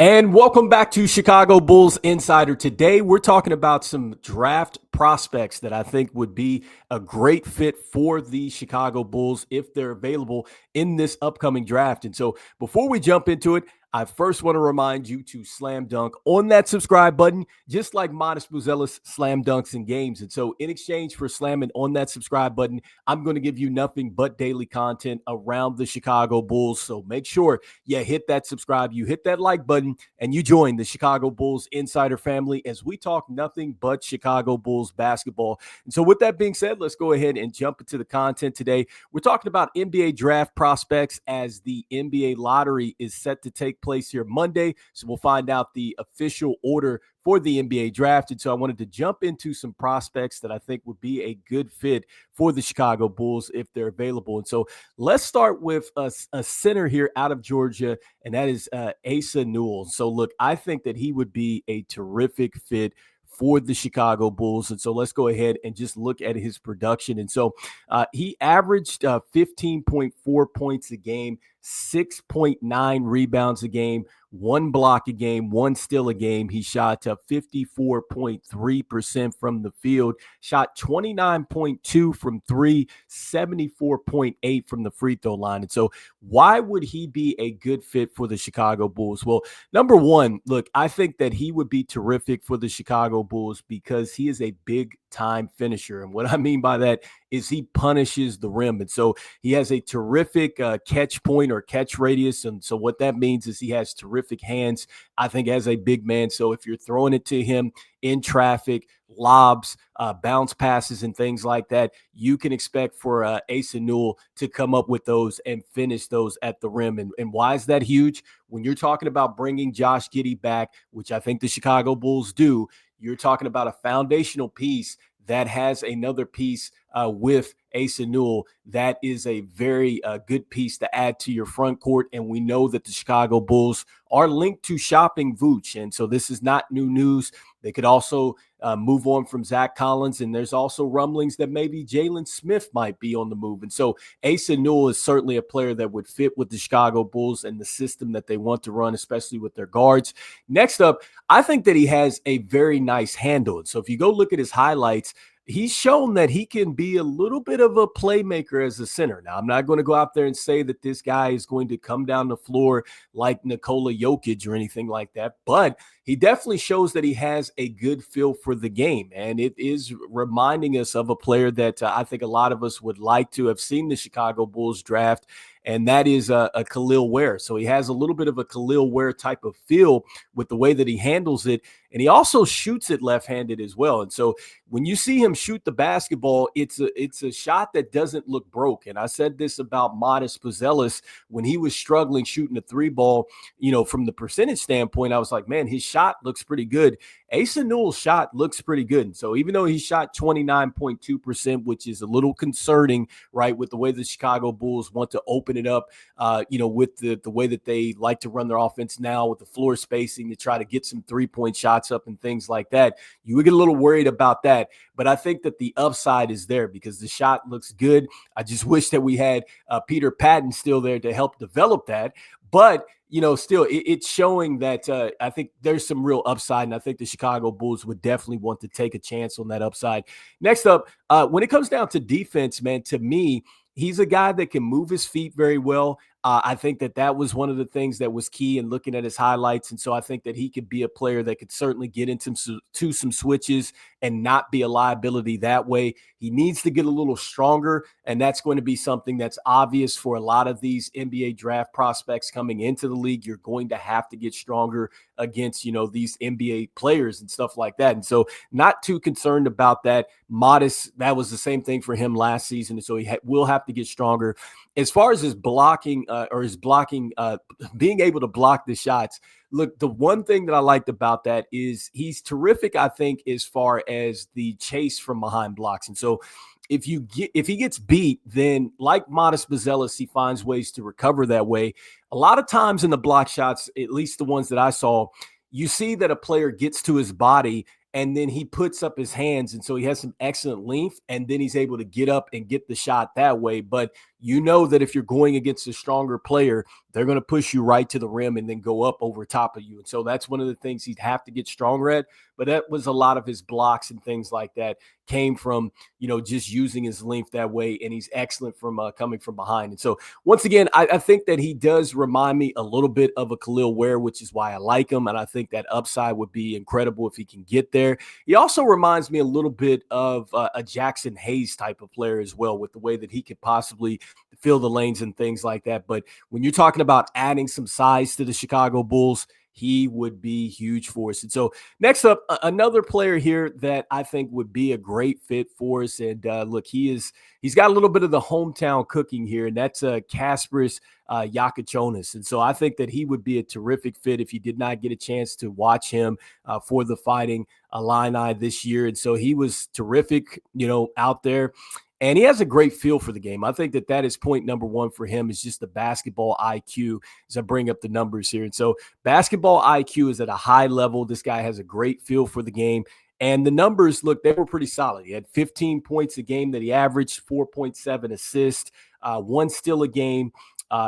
And welcome back to Chicago Bulls Insider. Today, we're talking about some draft prospects that I think would be a great fit for the Chicago Bulls if they're available in this upcoming draft. And so before we jump into it, I first want to remind you to slam dunk on that subscribe button, just like Modest Buzelis slam dunks in games. And so in exchange for slamming on that subscribe button, I'm going to give you nothing but daily content around the Chicago Bulls. So make sure you hit that subscribe, you hit that like button, and you join the Chicago Bulls Insider family as we talk nothing but Chicago Bulls basketball. And so with that being said, let's go ahead and jump into the content today. We're talking about NBA draft prospects as the NBA lottery is set to take place here Monday. So we'll find out the official order for the NBA draft. And so I wanted to jump into some prospects that I think would be a good fit for the Chicago Bulls if they're available. And so let's start with a center here out of Georgia, and that is Asa Newell. So look, I think that he would be a terrific fit for the Chicago Bulls. And so let's go ahead and just look at his production. And so he averaged 15.4 points a game, 6.9 rebounds a game, 1 block a game, 1 steal a game. He shot 54.3% from the field, shot 29.2 from 3, 74.8 from the free throw line. And so why would he be a good fit for the Chicago Bulls? Well, number one, look, I think that he would be terrific for the Chicago Bulls because he is a big time finisher. And what I mean by that is he punishes the rim. And so he has a terrific catch point or catch radius. And so what that means is he has terrific hands, I think, as a big man. So if you're throwing it to him in traffic, lobs, bounce passes, and things like that, you can expect for Asa Newell to come up with those and finish those at the rim. And why is that huge? When you're talking about bringing Josh Giddey back, which I think the Chicago Bulls do, you're talking about a foundational piece that has another piece with Asa Newell. That is a very good piece to add to your front court. And we know that the Chicago Bulls are linked to shopping Vooch. And so this is not new news. They could also move on from Zach Collins. And there's also rumblings that maybe Jalen Smith might be on the move. And so Asa Newell is certainly a player that would fit with the Chicago Bulls and the system that they want to run, especially with their guards. Next up, I think that he has a very nice handle. And so if you go look at his highlights, he's shown that he can be a little bit of a playmaker as a center. Now, I'm not going to go out there and say that this guy is going to come down the floor like Nikola Jokic or anything like that, but he definitely shows that he has a good feel for the game. And it is reminding us of a player that I think a lot of us would like to have seen the Chicago Bulls draft, and that is a Khalil Ware. So he has a little bit of a Khalil Ware type of feel with the way that he handles it. And he also shoots it left-handed as well. And so when you see him shoot the basketball, it's a shot that doesn't look broke. And I said this about Modest Buzelis when he was struggling shooting the 3-ball, from the percentage standpoint. I was like, man, his shot looks pretty good. Asa Newell's shot looks pretty good. And so even though he shot 29.2%, which is a little concerning, right, with the way the Chicago Bulls want to open it up, with the way that they like to run their offense now with the floor spacing to try to get some 3-point shots up and things like that, you would get a little worried about that. But I think that the upside is there because the shot looks good. I just wish that we had Peter Patton still there to help develop that. But still, it's showing that I think there's some real upside, and I think the Chicago Bulls would definitely want to take a chance on that upside. Next up, when it comes down to defense, man, to me, he's a guy that can move his feet very well. I think that was one of the things that was key in looking at his highlights. And so I think that he could be a player that could certainly get into some switches and not be a liability that way. He needs to get a little stronger, and that's going to be something that's obvious for a lot of these NBA draft prospects coming into the league. You're going to have to get stronger against, these NBA players and stuff like that. And so not too concerned about that. Modest, that was the same thing for him last season. And so he will have to get stronger. As far as his blocking, being able to block the shots, look, the one thing that I liked about that is he's terrific, I think, as far as the chase from behind blocks. And so if he gets beat, then like Modest Buzelis, he finds ways to recover that way. A lot of times in the block shots, at least the ones that I saw, you see that a player gets to his body and then he puts up his hands. And so he has some excellent length, and then he's able to get up and get the shot that way. But you know that if you're going against a stronger player, they're going to push you right to the rim and then go up over top of you. And so that's one of the things he'd have to get stronger at. But that was a lot of his blocks and things like that came from, just using his length that way. And he's excellent from coming from behind. And so once again, I think that he does remind me a little bit of a Khalil Ware, which is why I like him. And I think that upside would be incredible if he can get there. He also reminds me a little bit of a Jackson Hayes type of player as well, with the way that he could possibly fill the lanes and things like that. But when you're talking about adding some size to the Chicago Bulls, he would be huge for us. And so next up, another player here that I think would be a great fit for us. And look, he's got a little bit of the hometown cooking here, and that's Kasparas Jakucionis. And so I think that he would be a terrific fit if you did not get a chance to watch him for the Fighting Illini this year. And so he was terrific, out there. And he has a great feel for the game. I think that is point number one for him, is just the basketball IQ, as I bring up the numbers here. And so basketball IQ is at a high level. This guy has a great feel for the game. And the numbers, look, they were pretty solid. He had 15 points a game that he averaged, 4.7 assists, 1 steal a game.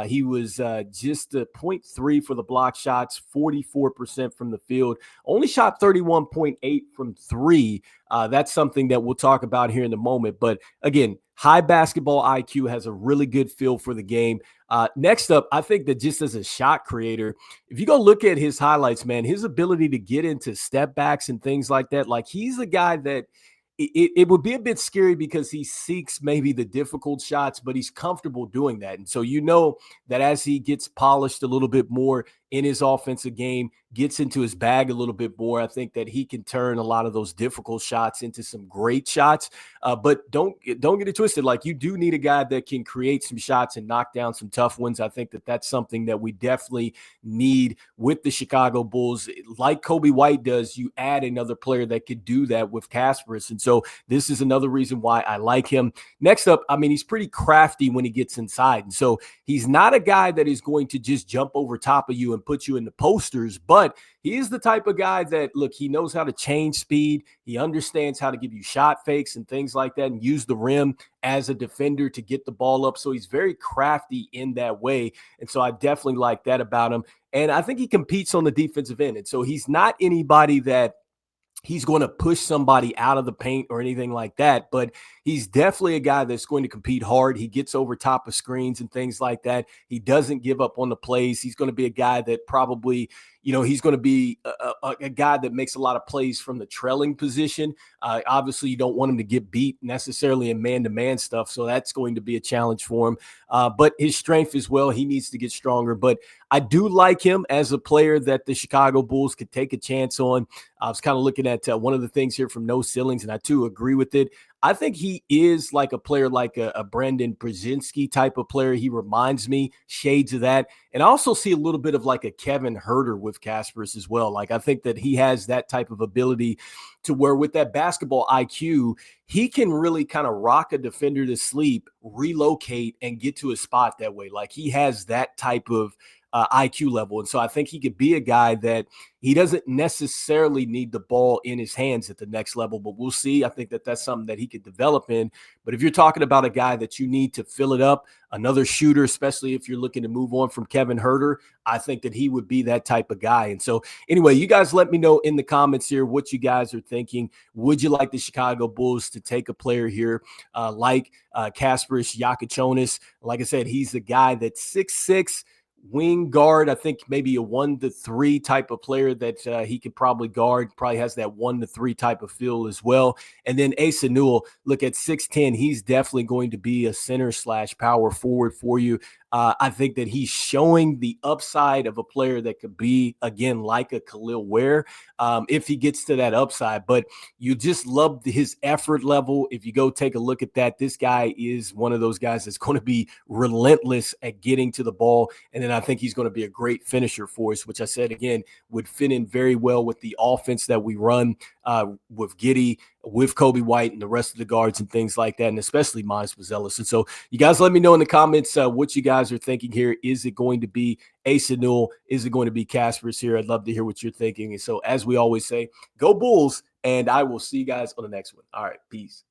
He was just a 0.3 for the block shots, 44% from the field, only shot 31.8 from three. That's something that we'll talk about here in a moment. But again, high basketball IQ, has a really good feel for the game. Next up, I think that just as a shot creator, if you go look at his highlights, man, his ability to get into step backs and things like that, like he's a guy that it would be a bit scary because he seeks maybe the difficult shots, but he's comfortable doing that. And so that as he gets polished a little bit more in his offensive game, gets into his bag a little bit more, I think that he can turn a lot of those difficult shots into some great shots. But don't get it twisted. Like, you do need a guy that can create some shots and knock down some tough ones. I think that that's something that we definitely need with the Chicago Bulls. Like Coby White does, you add another player that could do that with Kasparas. And so this is another reason why I like him. Next up, I mean, he's pretty crafty when he gets inside. And so he's not a guy that is going to just jump over top of you and put you in the posters, but he is the type of guy that, look, he knows how to change speed. He understands how to give you shot fakes and things like that and use the rim as a defender to get the ball up. So he's very crafty in that way. And so I definitely like that about him. And I think he competes on the defensive end. And so he's not anybody that he's going to push somebody out of the paint or anything like that, but he's definitely a guy that's going to compete hard. He gets over top of screens and things like that. He doesn't give up on the plays. He's going to be a guy that probably, he's going to be a guy that makes a lot of plays from the trailing position. Obviously, you don't want him to get beat necessarily in man-to-man stuff, so that's going to be a challenge for him. But his strength as well, he needs to get stronger. But I do like him as a player that the Chicago Bulls could take a chance on. I was kind of looking at one of the things here from No Ceilings, and I too agree with it. I think he is like a player like a Brandon Brzezinski type of player. He reminds me shades of that. And I also see a little bit of like a Kevin Huerter with Kasparas as well. Like, I think that he has that type of ability to where with that basketball IQ, he can really kind of rock a defender to sleep, relocate, and get to a spot that way. Like, he has that type of IQ level. And so I think he could be a guy that he doesn't necessarily need the ball in his hands at the next level, but we'll see. I think that that's something that he could develop in. But if you're talking about a guy that you need to fill it up, another shooter, especially if you're looking to move on from Kevin Huerter, I think that he would be that type of guy. And so anyway, you guys let me know in the comments here what you guys are thinking. Would you like the Chicago Bulls to take a player here like Kasparas Jakucionis? Like I said, he's the guy that's 6'6", wing guard. I think maybe a 1-3 type of player that he could probably guard, probably has that 1-3 type of feel as well. And then Asa Newell, look at 6'10", he's definitely going to be a center/power forward for you. I think that he's showing the upside of a player that could be, again, like a Khalil Ware if he gets to that upside. But you just love his effort level. If you go take a look at that, this guy is one of those guys that's going to be relentless at getting to the ball. And then I think he's going to be a great finisher for us, which I said, again, would fit in very well with the offense that we run with Giddey, with Coby White and the rest of the guards and things like that, and especially Miles Buzelis. And so you guys let me know in the comments what you guys are thinking here. Is it going to be Asa Newell? Is it going to be Kasparas here? I'd love to hear what you're thinking. And so as we always say, go Bulls, and I will see you guys on the next one. All right, peace.